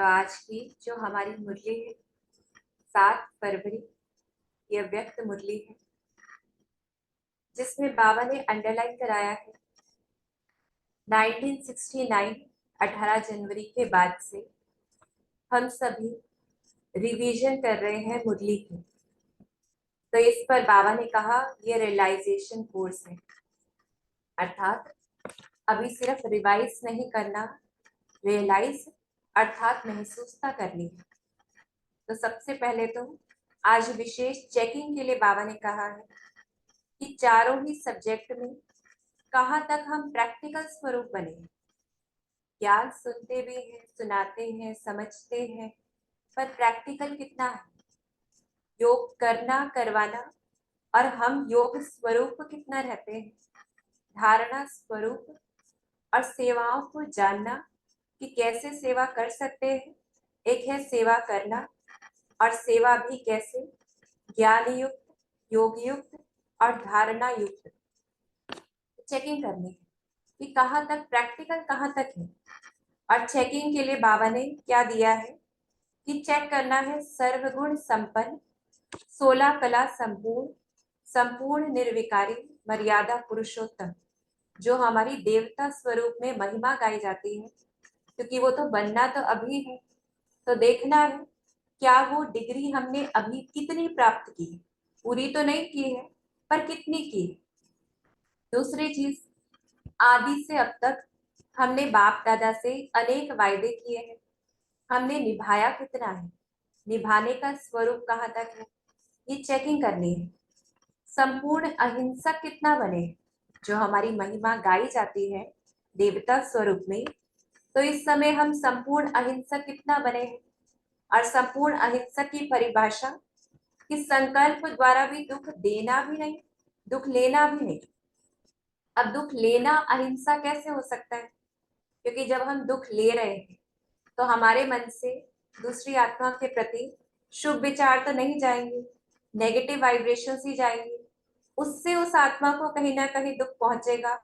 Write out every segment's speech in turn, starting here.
तो आज की जो हमारी मुरली है 7 फरवरी, यह व्यक्त मुरली है जिसमें बाबा ने अंडरलाइन कराया है 1969 18 जनवरी के बाद से हम सभी रिवीजन कर रहे हैं मुरली की। तो इस पर बाबा ने कहा यह रियलाइजेशन कोर्स है, अर्थात अभी सिर्फ रिवाइज नहीं करना, रियलाइज अर्थात महसूसता करनी है। तो सबसे पहले तो आज विशेष चेकिंग के लिए बाबा ने कहा है कि चारों ही सब्जेक्ट में कहाँ तक हम प्रैक्टिकल स्वरूप बने हैं। ज्ञान सुनते भी हैं, सुनाते हैं, समझते हैं, पर प्रैक्टिकल कितना है? योग करना, करवाना, और हम योग स्वरूप कितना रहते हैं? धारणा स्वरूप और सेवाओं को जानना कि कैसे सेवा कर सकते हैं। एक है सेवा करना, और सेवा भी कैसे? ज्ञान युक्त, योग युक्त और धारणा युक्त चेकिंग करनी है कि कहाँ तक प्रैक्टिकल, कहाँ तक है। और चेकिंग के लिए बाबा ने क्या दिया है कि चेक करना है सर्वगुण संपन्न, 16 कला संपूर्ण, संपूर्ण निर्विकारी, मर्यादा पुरुषोत्तम, जो हमारी देवता स्वरूप में महिमा गाई जाती है, क्योंकि वो तो बनना तो अभी है। तो देखना है क्या वो डिग्री हमने अभी कितनी प्राप्त की है। पूरी तो नहीं की है, पर कितनी की है। दूसरी चीज, आदि से अब तक हमने बाप दादा से अनेक वायदे किए हैं, हमने निभाया कितना है? निभाने का स्वरूप कहाँ तक है, ये चेकिंग करनी है। संपूर्ण अहिंसक कितना बने, जो हमारी महिमा गाई जाती है देवता स्वरूप में, तो इस समय हम संपूर्ण अहिंसक कितना बने हैं? और संपूर्ण अहिंसक की परिभाषा कि संकल्प द्वारा भी दुख देना भी नहीं, दुख लेना भी नहीं। अब दुख लेना अहिंसा कैसे हो सकता है? क्योंकि जब हम दुख ले रहे हैं तो हमारे मन से दूसरी आत्मा के प्रति शुभ विचार तो नहीं जाएंगे, नेगेटिव वाइब्रेशंस ही जाएंगे। उससे उस आत्मा को कहीं ना कहीं दुख पहुंचेगा,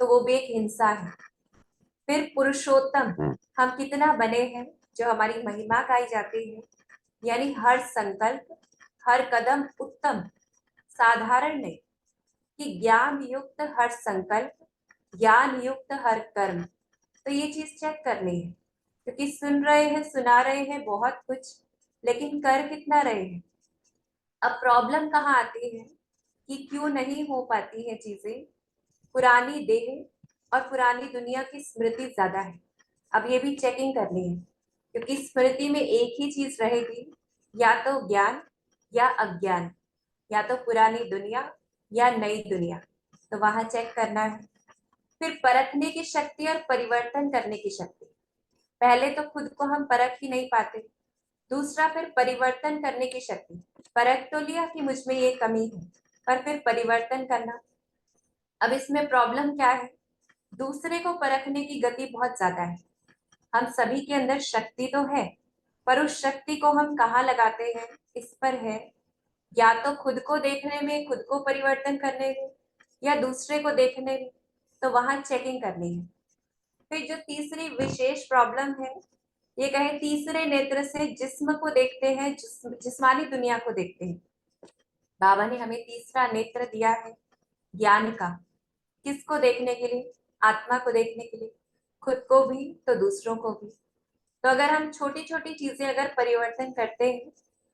तो वो भी एक हिंसा है। फिर पुरुषोत्तम हम कितना बने हैं, जो हमारी महिमा गाई जाती है, यानी हर संकल्प, हर कदम उत्तम, साधारण नहीं, कि ज्ञान युक्त हर संकल्प, ज्ञान युक्त हर कर्म। तो ये चीज चेक करनी है, क्योंकि सुन रहे हैं, सुना रहे हैं बहुत कुछ, लेकिन कर कितना रहे हैं। अब प्रॉब्लम कहाँ आती है कि क्यों नहीं हो पाती है चीजें? पुरानी देह और पुरानी दुनिया की स्मृति ज्यादा है। अब ये भी चेकिंग करनी है, क्योंकि स्मृति में एक ही चीज रहेगी, या तो ज्ञान या अज्ञान, या तो पुरानी दुनिया या नई दुनिया। तो वहां चेक करना है। फिर परखने की शक्ति और परिवर्तन करने की शक्ति। पहले तो खुद को हम परख ही नहीं पाते। दूसरा, फिर परिवर्तन करने की शक्ति। परख तो लिया कि मुझ में ये कमी है, पर फिर परिवर्तन करना। अब इसमें प्रॉब्लम क्या है? दूसरे को परखने की गति बहुत ज्यादा है। हम सभी के अंदर शक्ति तो है, पर उस शक्ति को हम कहाँ लगाते हैं, इस पर है। या तो खुद को देखने में, खुद को परिवर्तन करने में, या दूसरे को देखने में। तो वहां चेकिंग करनी है। फिर जो तीसरी विशेष प्रॉब्लम है, ये कहे तीसरे नेत्र से जिस्म को देखते हैं, जिस्मानी दुनिया को देखते हैं। बाबा ने हमें तीसरा नेत्र दिया है ज्ञान का। किसको देखने के लिए? आत्मा को देखने के लिए, खुद को भी तो दूसरों को भी। तो अगर हम छोटी छोटी चीजें अगर परिवर्तन करते हैं,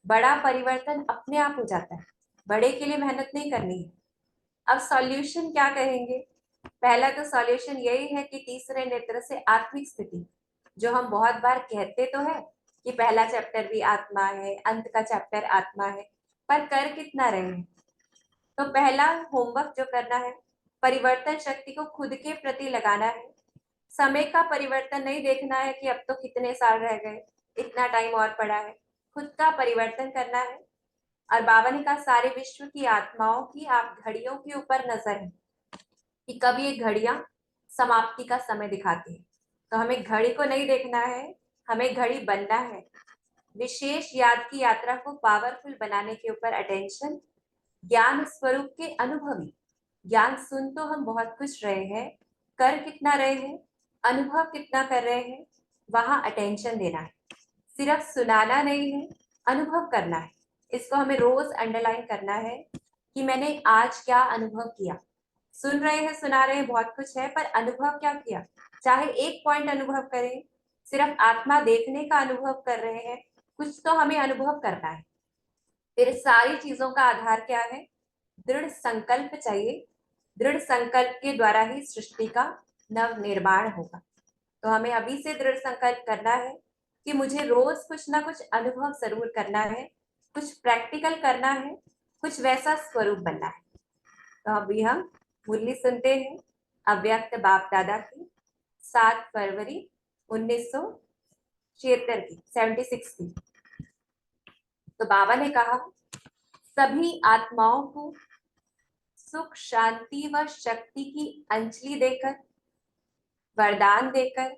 बड़ा परिवर्तन अपने आप हो जाता है। बड़े के लिए मेहनत नहीं करनी है। अब सॉल्यूशन क्या कहेंगे? पहला तो सॉल्यूशन यही है कि तीसरे नेत्र से आत्मिक स्थिति, जो हम बहुत बार कहते तो है कि पहला चैप्टर भी आत्मा है, अंत का चैप्टर आत्मा है, पर कर कितना रहे हैं? तो पहला होमवर्क जो करना है, परिवर्तन शक्ति को खुद के प्रति लगाना है। समय का परिवर्तन नहीं देखना है कि अब तो कितने साल रह गए, इतना टाइम और पड़ा है। खुद का परिवर्तन करना है। और बाबा ने कहा सारे विश्व की आत्माओं की आप घड़ियों के ऊपर नजर है कि कब ये घड़ियां समाप्ति का समय दिखाती है। तो हमें घड़ी को नहीं देखना है, हमें घड़ी बनना है। विशेष याद की यात्रा को पावरफुल बनाने के ऊपर अटेंशन। ज्ञान स्वरूप के अनुभवी, ज्ञान सुन तो हम बहुत कुछ रहे हैं, कर कितना रहे हैं, अनुभव कितना कर रहे हैं, वहां अटेंशन देना है। सिर्फ सुनाना नहीं है, अनुभव करना है। इसको हमें रोज अंडरलाइन करना है कि मैंने आज क्या अनुभव किया। सुन रहे हैं, सुना रहे हैं, बहुत कुछ है, पर अनुभव क्या किया। चाहे एक पॉइंट अनुभव करें, सिर्फ आत्मा देखने का अनुभव कर रहे हैं, कुछ तो हमें अनुभव करना है। फिर सारी चीजों का आधार क्या है? दृढ़ संकल्प चाहिए। दृढ़ संकल्प के द्वारा ही सृष्टि का नव निर्माण होगा। तो हमें अभी से दृढ़ संकल्प करना है कि मुझे रोज कुछ ना कुछ अनुभव जरूर करना है, कुछ प्रैक्टिकल करना है, कुछ वैसा स्वरूप बनना है। तो अभी हम मुरली सुनते हैं अव्यक्त बाप दादा की, 7 फरवरी 1976 की, 76 की। तो बाबा ने कहा, सभी आत्माओं को सुख, शांति व शक्ति की अंजलि देकर, वरदान देकर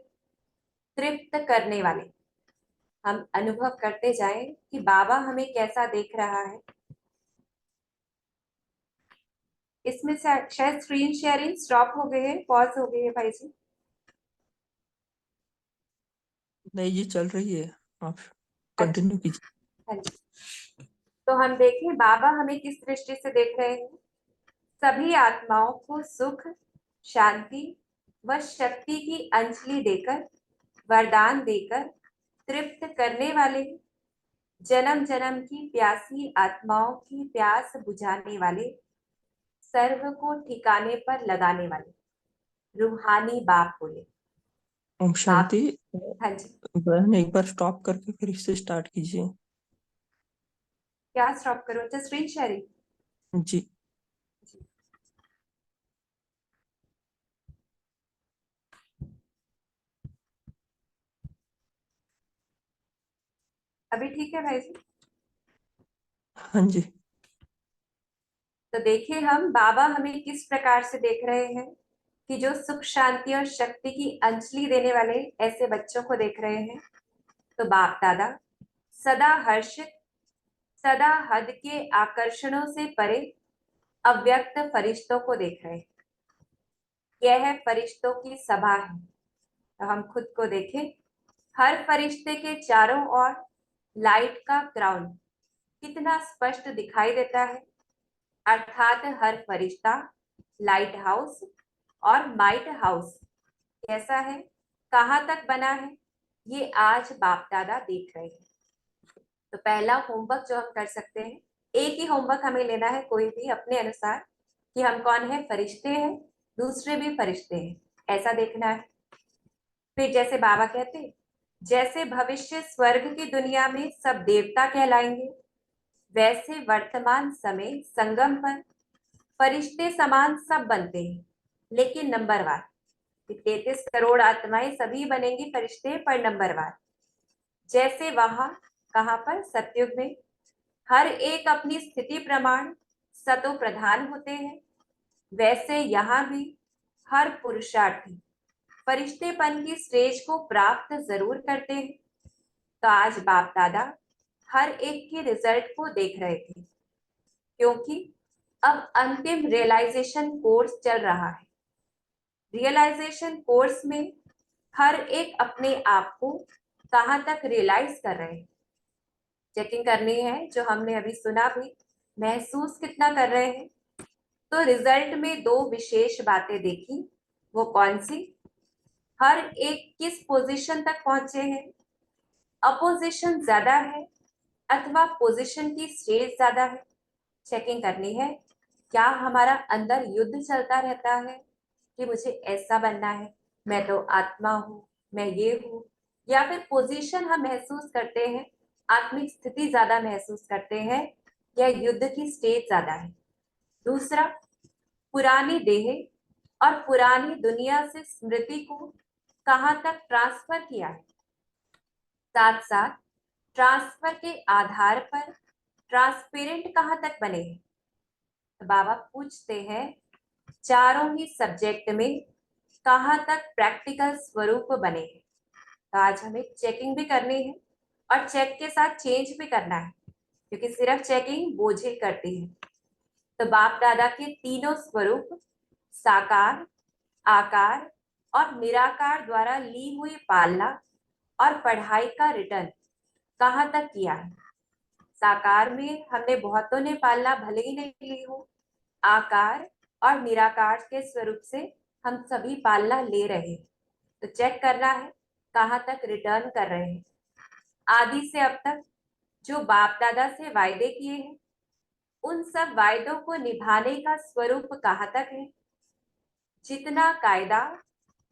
तृप्त करने वाले। हम अनुभव करते जाएं कि बाबा हमें कैसा देख रहा है। इसमें शायद स्क्रीन शेयरिंग स्टॉप हो गई है, पॉज हो गई है भाई जी। नहीं जी, चल रही है, आप अच्छा, कंटिन्यू कीजिए। हाँ जी। तो हम देखें बाबा हमें किस दृष्टि से देख रहे हैं। सभी आत्माओं को सुख, शांति व शक्ति की अंजलि देकर, वरदान देकर तृप्त करने वाले, जन्म जन्म की प्यासी आत्माओं की प्यास बुझाने वाले, सर्व को ठिकाने पर लगाने वाले रूहानी बाप बोले। ओम बाप, शांति। हाँ जी। बहन एक बार स्टॉप करके फिर इससे स्टार्ट कीजिए। क्या स्टॉप करो? अच्छा, स्क्रीन शेयरिंग। जी। अभी ठीक है भाई जी? हाँ जी। तो देखिए हम बाबा हमें किस प्रकार से देख रहे हैं कि जो सुख, शांति और शक्ति की अंजलि देने वाले ऐसे बच्चों को देख रहे हैं। तो बाप दादा सदा हर्षित, सदा हद के आकर्षणों से परे अव्यक्त फरिश्तों को देख रहे हैं। यह है फरिश्तों की सभा है। तो हम खुद को देखें, हर फरिश्ते के चारों ओर लाइट का क्राउन कितना स्पष्ट दिखाई देता है। अर्थात हर फरिश्ता लाइट हाउस और माइट हाउस कैसा है, कहाँ तक बना है, ये आज बाप दादा देख रहे हैं। तो पहला होमवर्क जो हम कर सकते हैं, एक ही होमवर्क हमें लेना है कोई भी अपने अनुसार, कि हम कौन है, फरिश्ते हैं, दूसरे भी फरिश्ते हैं, ऐसा देखना है। फिर जैसे बाबा कहते, जैसे भविष्य स्वर्ग की दुनिया में सब देवता कहलाएंगे, वैसे वर्तमान समय संगम पर फरिश्ते समान सब बनते हैं, लेकिन नंबरवार। 33 करोड़ आत्माएं सभी बनेंगी फरिश्ते, पर नंबरवार। जैसे वहां, कहां पर, सतयुग में हर एक अपनी स्थिति प्रमाण सतो प्रधान होते हैं, वैसे यहाँ भी हर पुरुषार्थी फरिश्तेपन की स्टेज को प्राप्त जरूर करते हैं। तो आज बाप दादा हर एक के रिजल्ट को देख रहे थे, क्योंकि अब अंतिम रियलाइजेशन कोर्स चल रहा है। रियलाइजेशन कोर्स में हर एक अपने आप को कहाँ तक रियलाइज कर रहे हैं, चेकिंग करनी है। जो हमने अभी सुना भी, महसूस कितना कर रहे हैं। तो रिजल्ट में दो विशेष बातें देखी, वो कौन सी? हर एक किस पोजीशन तक पहुंचे हैं, अपोजिशन ज्यादा है अथवा पोजीशन की स्टेज ज्यादा है, चेकिंग करनी है। क्या हमारा अंदर युद्ध चलता रहता है कि मुझे ऐसा बनना है, मैं तो आत्मा हूँ, मैं ये हूँ, या फिर पोजीशन हम महसूस करते हैं, आत्मिक स्थिति ज्यादा महसूस करते हैं, या युद्ध की स्टेज ज्यादा है। दूसरा, पुरानी देह और पुरानी दुनिया से स्मृति को कहाँ तक ट्रांसफर किया है, साथ साथ ट्रांसफर के आधार पर ट्रांसपेरेंट कहाँ तक बने हैं। तो बाबा पूछते हैं, चारों ही सब्जेक्ट में कहाँ तक प्रैक्टिकल स्वरूप बने हैं। तो आज हमें चेकिंग भी करनी है और चेक के साथ चेंज भी करना है, क्योंकि सिर्फ चेकिंग बोझिल करती है। तो बाप दादा के तीनों स्वरूप, साकार, आकार और निराकार द्वारा ली हुई पालना और पढ़ाई का रिटर्न कहाँ तक किया है। साकार में हमने बहुतों ने पालना भले ही नहीं ली हो, आकार और निराकार के स्वरूप से हम सभी पालना ले रहे हैं। तो चेक करना है कहाँ तक रिटर्न कर रहे हैं। आदि से अब तक जो बाप दादा से वायदे किए हैं, उन सब वायदों को निभाने का स्वरूप कहाँ तक है। जितना कायदा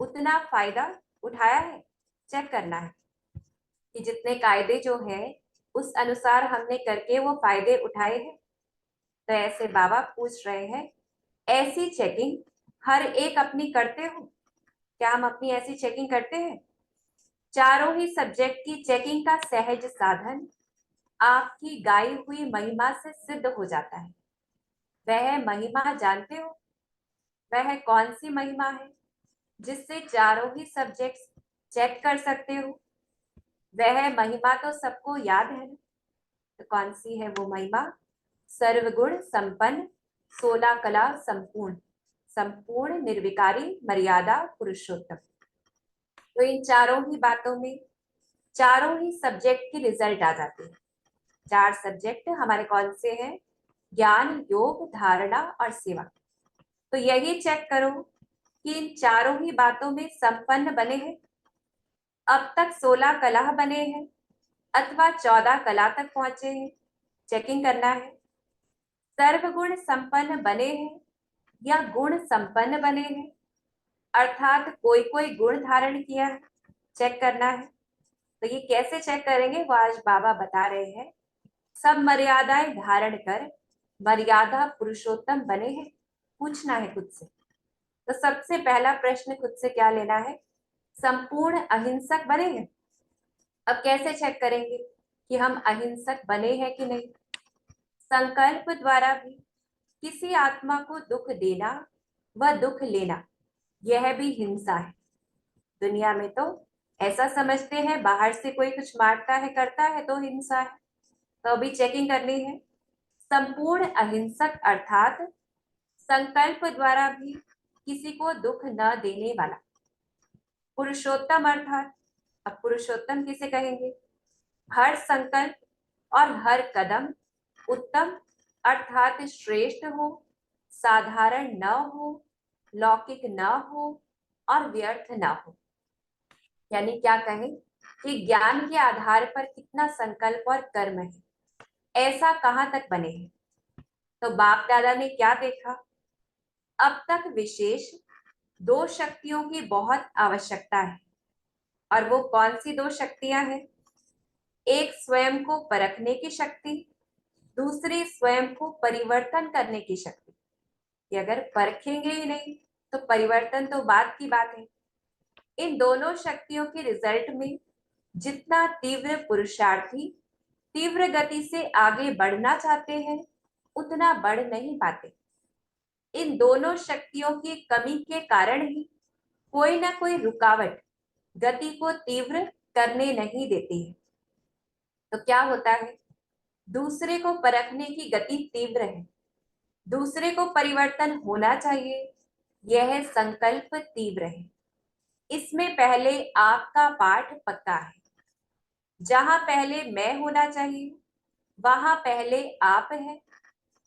उतना फायदा उठाया है। चेक करना है कि जितने कायदे जो हैं उस अनुसार हमने करके वो फायदे उठाए हैं। तो ऐसे बाबा पूछ रहे हैं, ऐसी चेकिंग हर एक अपनी करते हो क्या? हम अपनी ऐसी चेकिंग करते हैं? चारों ही सब्जेक्ट की चेकिंग का सहज साधन आपकी गाई हुई महिमा से सिद्ध हो जाता है। वह महिमा जानते हो? वह कौन सी महिमा है जिससे चारों ही सब्जेक्ट्स चेक कर सकते हो? वह महिमा तो सबको याद है ना। तो कौन सी है वो महिमा? सर्वगुण संपन्न, 16 कला संपूर्ण, संपूर्ण निर्विकारी, मर्यादा पुरुषोत्तम। तो इन चारों ही बातों में चारों ही सब्जेक्ट की रिजल्ट आ जाती है। चार सब्जेक्ट हमारे कौन से हैं? ज्ञान, योग, धारणा और सेवा। तो यही चेक करो कि इन चारों ही बातों में संपन्न बने हैं। अब तक 16 कला बने हैं अथवा 14 कला तक पहुंचे हैं। चेकिंग करना है। सर्वगुण संपन्न बने हैं या गुण संपन्न बने हैं, अर्थात कोई कोई गुण धारण किया है। चेक करना है। तो ये कैसे चेक करेंगे वो आज बाबा बता रहे हैं। सब मर्यादाएं धारण कर मर्यादा पुरुषोत्तम बने हैं। पूछना है खुद से। तो सबसे पहला प्रश्न खुद से क्या लेना है? संपूर्ण अहिंसक बने हैं। अब कैसे चेक करेंगे कि हम अहिंसक बने हैं कि नहीं? संकल्प द्वारा भी किसी आत्मा को दुख देना व दुख लेना, यह भी हिंसा है। दुनिया में तो ऐसा समझते हैं, बाहर से कोई कुछ मारता है करता है तो हिंसा है। तो अभी चेकिंग करनी है। संपूर्ण अहिंसक अर्थात संकल्प द्वारा भी किसी को दुख न देने वाला। पुरुषोत्तम अर्थात, अब पुरुषोत्तम किसे कहेंगे? हर संकल्प और हर कदम उत्तम अर्थात श्रेष्ठ हो, साधारण न हो, लौकिक न हो और व्यर्थ न हो। यानी क्या कहें कि ज्ञान के आधार पर कितना संकल्प और कर्म है, ऐसा कहाँ तक बने हैं। तो बाप दादा ने क्या देखा? अब तक विशेष दो शक्तियों की बहुत आवश्यकता है। और वो कौन सी दो शक्तियां हैं? एक स्वयं को परखने की शक्ति, दूसरी स्वयं को परिवर्तन करने की शक्ति। कि अगर परखेंगे ही नहीं तो परिवर्तन तो बात की बात है। इन दोनों शक्तियों के रिजल्ट में जितना तीव्र पुरुषार्थी तीव्र गति से आगे बढ़ना चाहते हैं उतना बढ़ नहीं पाते। इन दोनों शक्तियों की कमी के कारण ही कोई ना कोई रुकावट गति को तीव्र करने नहीं देती है। तो क्या होता है? दूसरे को परखने की गति तीव्र है, दूसरे को परिवर्तन होना चाहिए, यह संकल्प तीव्र है। इसमें पहले आपका पाठ पक्का है। जहां पहले मैं होना चाहिए वहां पहले आप है,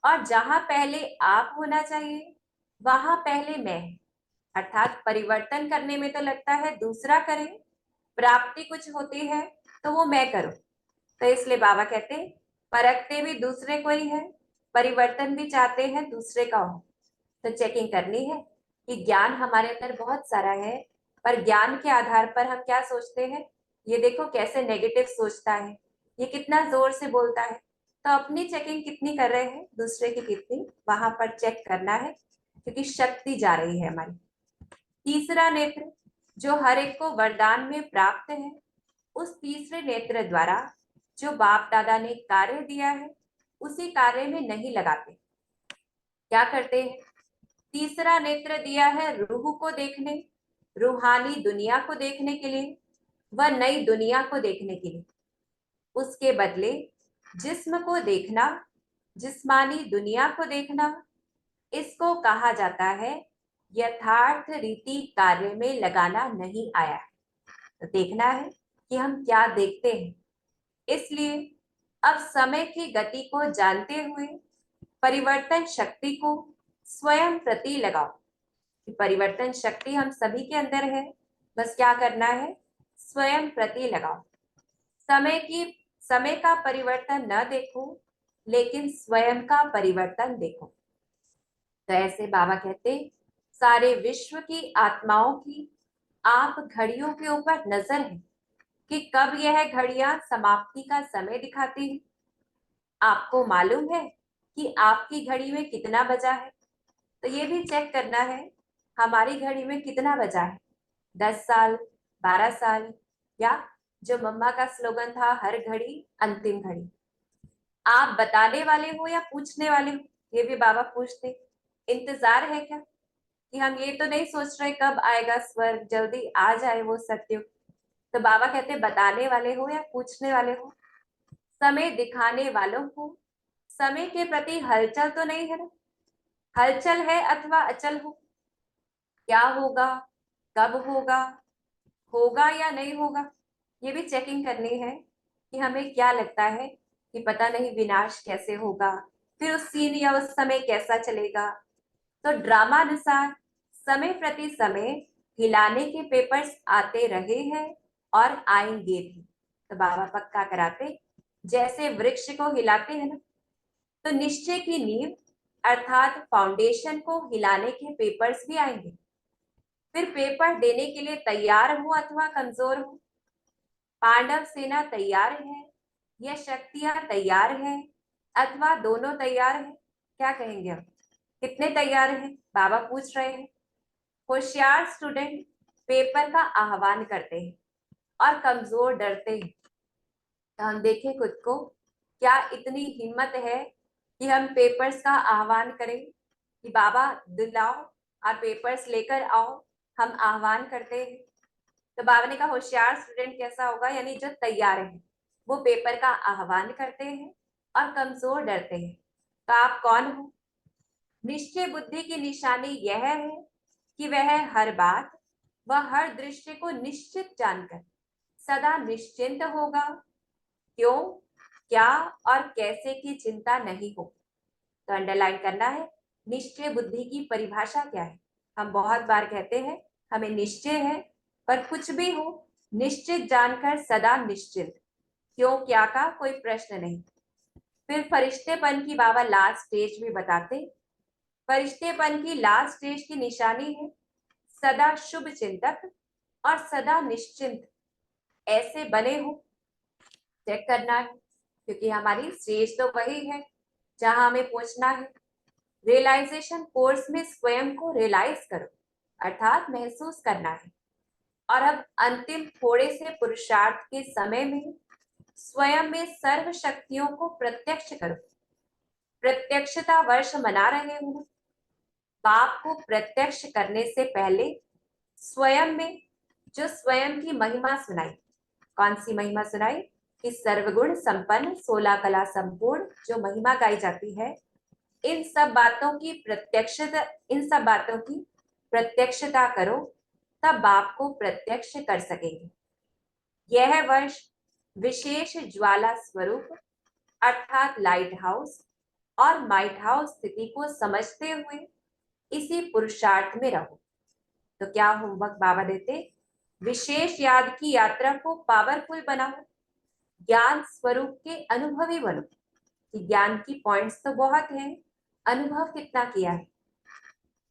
और जहां पहले आप होना चाहिए वहां पहले मैं है। अर्थात परिवर्तन करने में तो लगता है दूसरा करे, प्राप्ति कुछ होती है तो वो मैं करूं। तो इसलिए बाबा कहते हैं परखते भी दूसरे को ही है, परिवर्तन भी चाहते हैं दूसरे का हो। तो चेकिंग करनी है कि ज्ञान हमारे अंदर बहुत सारा है, पर ज्ञान के आधार पर हम क्या सोचते हैं। ये देखो कैसे नेगेटिव सोचता है, ये कितना जोर से बोलता है। तो अपनी चेकिंग कितनी कर रहे हैं, दूसरे की कितनी, वहां पर चेक करना है, क्योंकि शक्ति जा रही है हमारी। तीसरा नेत्र जो हर एक को वरदान में प्राप्त है, उस तीसरे नेत्र द्वारा जो बाप दादा ने कार्य दिया है उसी कार्य में नहीं लगाते। क्या करते हैं? तीसरा नेत्र दिया है रूह को देखने, रूहानी दुनिया को देखने के लिए व नई दुनिया को देखने के लिए। उसके बदले जिस्म को देखना, जिस्मानी दुनिया को देखना, इसको कहा जाता है यथार्थ रीति कार्य में लगाना नहीं आया है। तो देखना है कि हम क्या देखते हैं। इसलिए अब समय की गति को जानते हुए परिवर्तन शक्ति को स्वयं प्रति लगाओ। कि परिवर्तन शक्ति हम सभी के अंदर है, बस क्या करना है, स्वयं प्रति लगाओ। समय का परिवर्तन न देखो, लेकिन स्वयं का परिवर्तन देखो। तो ऐसे बाबा कहते, सारे विश्व की आत्माओं की आप घड़ियों के ऊपर नजर है कि कब यह घड़ियां समाप्ति का समय दिखाती है। आपको मालूम है कि आपकी घड़ी में कितना बजा है? तो ये भी चेक करना है, हमारी घड़ी में कितना बजा है, 10 साल, 12 साल, या जो मम्मा का स्लोगन था, हर घड़ी अंतिम घड़ी। आप बताने वाले हो या पूछने वाले हो? ये भी बाबा पूछते। इंतजार है क्या कि हम ये तो नहीं सोच रहे कब आएगा स्वर्ग, जल्दी आ जाए वो सत्युग। तो बाबा कहते, बताने वाले हो या पूछने वाले हो? समय दिखाने वालों को समय के प्रति हलचल तो नहीं है ना? हलचल है अथवा अचल हो, क्या होगा, कब होगा, होगा या नहीं होगा, ये भी चेकिंग करनी है कि हमें क्या लगता है कि पता नहीं विनाश कैसे होगा, फिर उस सीन या उस समय कैसा चलेगा। तो ड्रामा अनुसार समय प्रति समय हिलाने के पेपर्स आते रहे हैं और आएंगे भी। तो बाबा पक्का कराते, जैसे वृक्ष को हिलाते हैं ना, तो निश्चय की नींव अर्थात फाउंडेशन को हिलाने के पेपर्स भी आएंगे। फिर पेपर देने के लिए तैयार हो अथवा कमजोर हो, पांडव सेना तैयार है या शक्तियां तैयार है अथवा दोनों तैयार है, क्या कहेंगे हम, कितने तैयार हैं? बाबा पूछ रहे हैं। होशियार स्टूडेंट पेपर का आह्वान करते हैं और कमजोर डरते हैं। तो हम देखें खुद को, क्या इतनी हिम्मत है कि हम पेपर्स का आह्वान करें कि बाबा दिलाओ और पेपर्स लेकर आओ, हम आह्वान करते हैं। तो बाबा ने कहा होशियार स्टूडेंट कैसा होगा, यानी जो तैयार है, वो पेपर का आह्वान करते हैं और कमजोर डरते हैं। तो आप कौन हो? निश्चय बुद्धि की निशानी यह है कि वह हर बात व हर दृश्य को निश्चित जानकर सदा निश्चिंत होगा। क्यों, क्या और कैसे की चिंता नहीं हो। तो अंडरलाइन करना है, निश्चय बुद्धि की परिभाषा क्या है। हम बहुत बार कहते हैं हमें निश्चय है, पर कुछ भी हो निश्चित जानकर सदा निश्चिंत, क्यों क्या का कोई प्रश्न नहीं। फिर फरिश्तेपन की बाबा लास्ट स्टेज भी बताते। फरिश्तेपन की लास्ट स्टेज की निशानी है सदा शुभ चिंतक और सदा निश्चिंत, ऐसे बने हो। चेक करना है, क्योंकि हमारी स्टेज तो वही है जहां हमें पहुंचना है। रियलाइजेशन कोर्स में स्वयं को रियलाइज करो, अर्थात महसूस करना है। और अब अंतिम थोड़े से पुरुषार्थ के समय में स्वयं में सर्व शक्तियों को प्रत्यक्ष करो। प्रत्यक्षता वर्ष मना रहे हो, बाप को प्रत्यक्ष करने से पहले स्वयं में जो स्वयं की महिमा सुनाई। कौन सी महिमा सुनाई? कि सर्वगुण संपन्न 16 कला संपूर्ण जो महिमा गाई जाती है, इन सब बातों की प्रत्यक्षता करो, तब बाप को प्रत्यक्ष कर सकेंगे। यह वर्ष विशेष ज्वाला स्वरूप अर्थात लाइट हाउस और माइट हाउस स्थिति को समझते हुए इसी पुरुषार्थ में रहो। तो क्या होमवर्क बाबा देते? विशेष याद की यात्रा को पावरफुल बनाओ, ज्ञान स्वरूप के अनुभवी बनो। कि ज्ञान की पॉइंट्स तो बहुत हैं, अनुभव कितना किया है।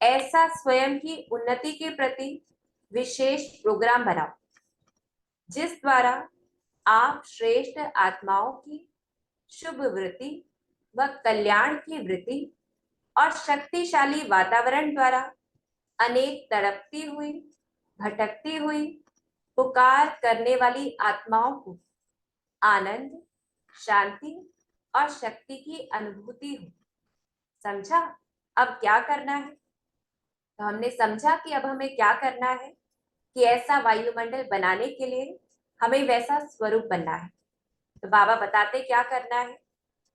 ऐसा स्वयं की उन्नति के प्रति विशेष प्रोग्राम बनाओ, जिस द्वारा आप श्रेष्ठ आत्माओं की शुभ वृत्ति व कल्याण की वृत्ति और शक्तिशाली वातावरण द्वारा अनेक तड़पती हुई, भटकती हुई, पुकार करने वाली आत्माओं को आनंद, शांति और शक्ति की अनुभूति हो। समझा अब क्या करना है? तो हमने समझा कि अब हमें क्या करना है कि ऐसा वायुमंडल बनाने के लिए हमें वैसा स्वरूप बनना है। तो बाबा बताते क्या करना है,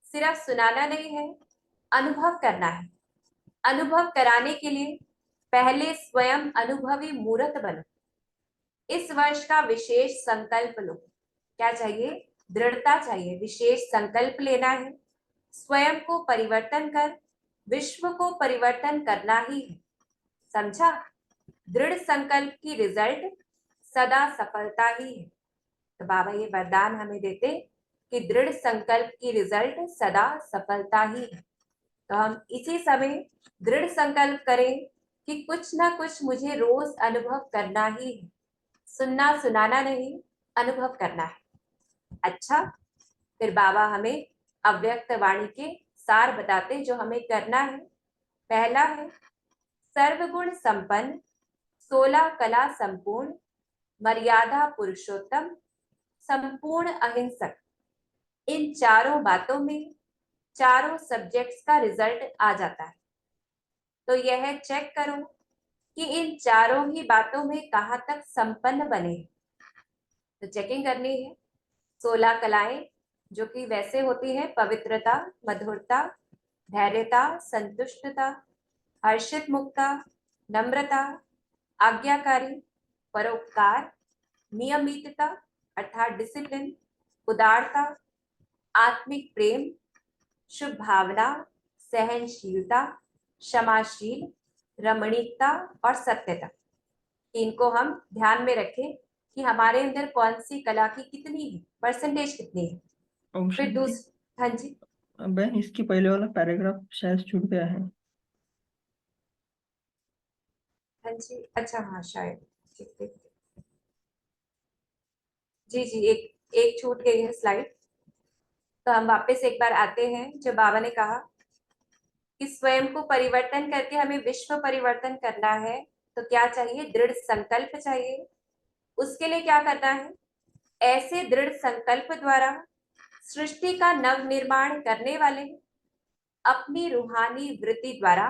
सिर्फ सुनाना नहीं है, अनुभव करना है। अनुभव कराने के लिए पहले स्वयं अनुभवी मूर्त बनो। इस वर्ष का विशेष संकल्प लो। क्या चाहिए? दृढ़ता चाहिए, विशेष संकल्प लेना है, स्वयं को परिवर्तन कर विश्व को परिवर्तन करना ही है। समझा? दृढ़ संकल्प की रिजल्ट सदा सफलता ही है। तो बाबा ये वरदान हमें देते कि दृढ़ संकल्प की रिजल्ट सदा सफलता ही है। तो हम इसी समय दृढ़ संकल्प करें कि कुछ ना कुछ मुझे रोज अनुभव करना ही है, सुनना सुनाना नहीं, अनुभव करना है। अच्छा, फिर बाबा हमें अव्यक्त वाणी के सार बताते जो हमें करना है। पहला है सर्वगुण संपन्न, 16 कला संपूर्ण, मर्यादा पुरुषोत्तम, संपूर्ण अहिंसक। इन चारों बातों में चारों सब्जेक्ट्स का रिजल्ट आ जाता है। तो यह चेक करो कि इन चारों ही बातों में कहाँ तक संपन्न बने। तो चेकिंग करनी है। 16 कलाएं जो कि वैसे होती है पवित्रता, मधुरता, धैर्यता, संतुष्टता, हर्षित मुक्ता, नम्रता, आज्ञाकारी, परोपकार, नियमितता अर्थात डिसिप्लिन, उदारता, आत्मिक प्रेम, शुभ भावना, सहनशीलता, क्षमाशील, रमणीकता और सत्यता। इनको हम ध्यान में रखें कि हमारे अंदर कौन सी कला की कितनी है, परसेंटेज कितनी है। फिर हाँ जी बहन, इसकी पहले वाला पैराग्राफ शायद छूट गया है। हाँ जी, अच्छा हाँ शायद ठीक है। जी जी, एक एक छूट गई है स्लाइड। तो हम वापस एक बार आते हैं। जो बाबा ने कहा कि स्वयं को परिवर्तन करके हमें विश्व परिवर्तन करना है, तो क्या चाहिए? दृढ़ संकल्प चाहिए। उसके लिए क्या करना है? ऐसे दृढ़ संकल्प द्वारा सृष्टि का नव निर्माण करने वाले, अपनी रूहानी वृत्ति द्वारा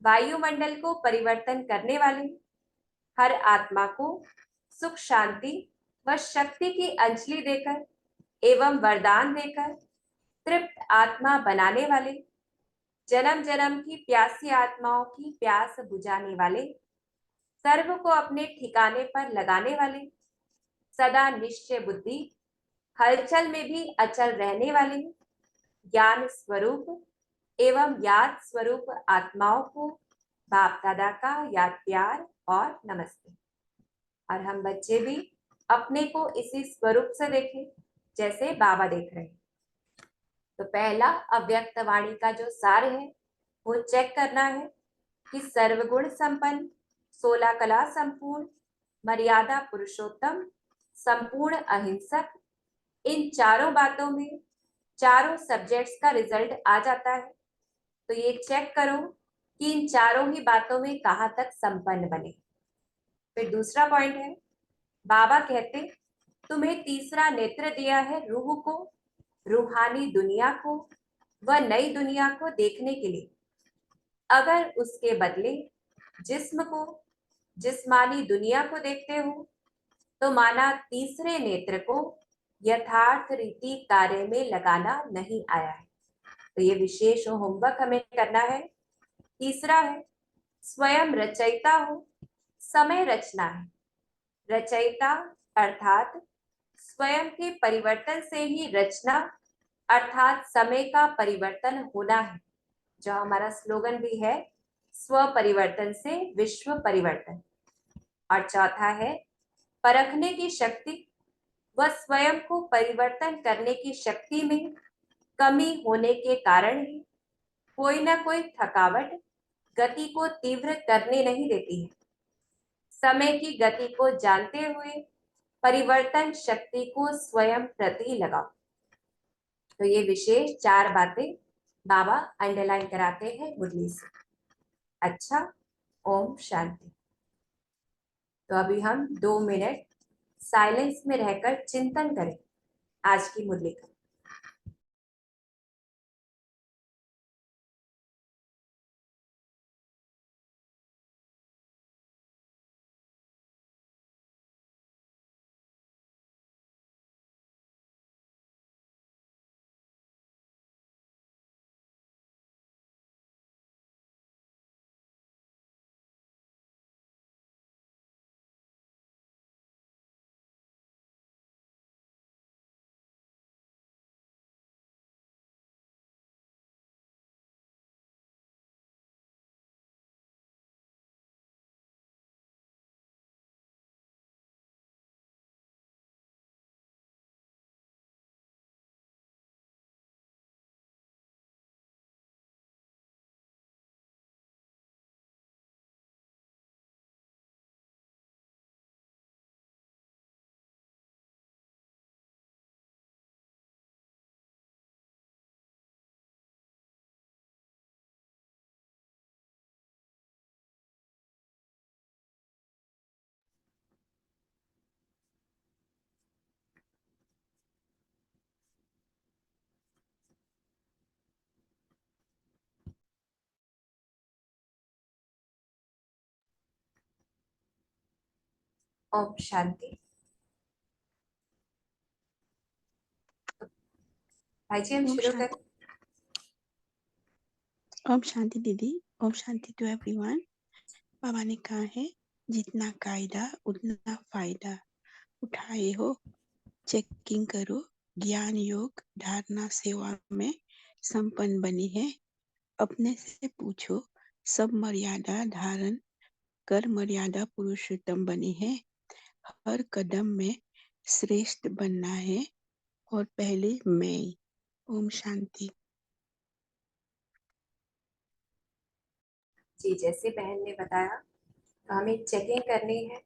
वायुमंडल को परिवर्तन करने वाले, हर आत्मा को सुख शांति व शक्ति की अंजलि देकर एवं वरदान देकर तृप्त आत्मा बनाने वाले, जन्म जन्म की प्यासी आत्माओं की प्यास बुझाने वाले, सर्व को अपने ठिकाने पर लगाने वाले, सदा निश्चय बुद्धि, हलचल में भी अचल रहने वाले, ज्ञान स्वरूप एवं याद स्वरूप आत्माओं को बाप दादा का याद प्यार और नमस्ते। और हम बच्चे भी अपने को इसी स्वरूप से देखें जैसे बाबा देख रहे हैं। तो पहला अव्यक्त वाणी का जो सार है वो चेक करना है कि सर्वगुण संपन्न, 16 कला संपूर्ण, मर्यादा पुरुषोत्तम, संपूर्ण अहिंसक। इन चारों बातों में चारों सब्जेक्ट्स का रिजल्ट आ जाता है। तो ये चेक करो कि इन चारों ही बातों में कहाँ तक संपन्न बने। फिर दूसरा पॉइंट है, बाबा कहते तुम्हें तीसरा नेत्र दिया है रूह को, रूहानी दुनिया को व नई दुनिया को देखने के लिए। अगर उसके बदले जिस्म को, जिस्मानी दुनिया को देखते हो, तो माना तीसरे नेत्र को यथार्थ रीति कार्य में लगाना नहीं आया है। तो ये विशेष होमवर्क हमें करना है। तीसरा है स्वयं रचयिता हो, समय रचना है। रचयिता अर्थात स्वयं के परिवर्तन से ही रचना अर्थात समय का परिवर्तन होना है, जो हमारा स्लोगन भी है, स्व परिवर्तन से विश्व परिवर्तन। और चौथा है परखने की शक्ति व स्वयं को परिवर्तन करने की शक्ति में कमी होने के कारण ही कोई ना कोई थकावट गति को तीव्र करने नहीं देती है। समय की गति को जानते हुए परिवर्तन शक्ति को स्वयं प्रति लगाओ। तो ये विशेष 4 बातें बाबा अंडरलाइन कराते हैं मुरली से। अच्छा, ओम शांति। तो अभी हम 2 मिनट साइलेंस में रहकर चिंतन करें आज की मुरली का। ओम शांति। भाई जी हम ओम शुरू शांति। करें। ओम शांति दीदी। Om Shanti to everyone. बाबा ने कहा है जितना कायदा उतना फायदा। उठाए हो चेकिंग करो, ज्ञान योग धारणा सेवा में संपन्न बनी है। अपने से पूछो सब मर्यादा धारण कर मर्यादा पुरुषोत्तम बनी है। हर कदम में श्रेष्ठ बनना है और पहले मैं। ओम शांति। जी जैसे बहन ने बताया तो हमें चेकिंग करनी है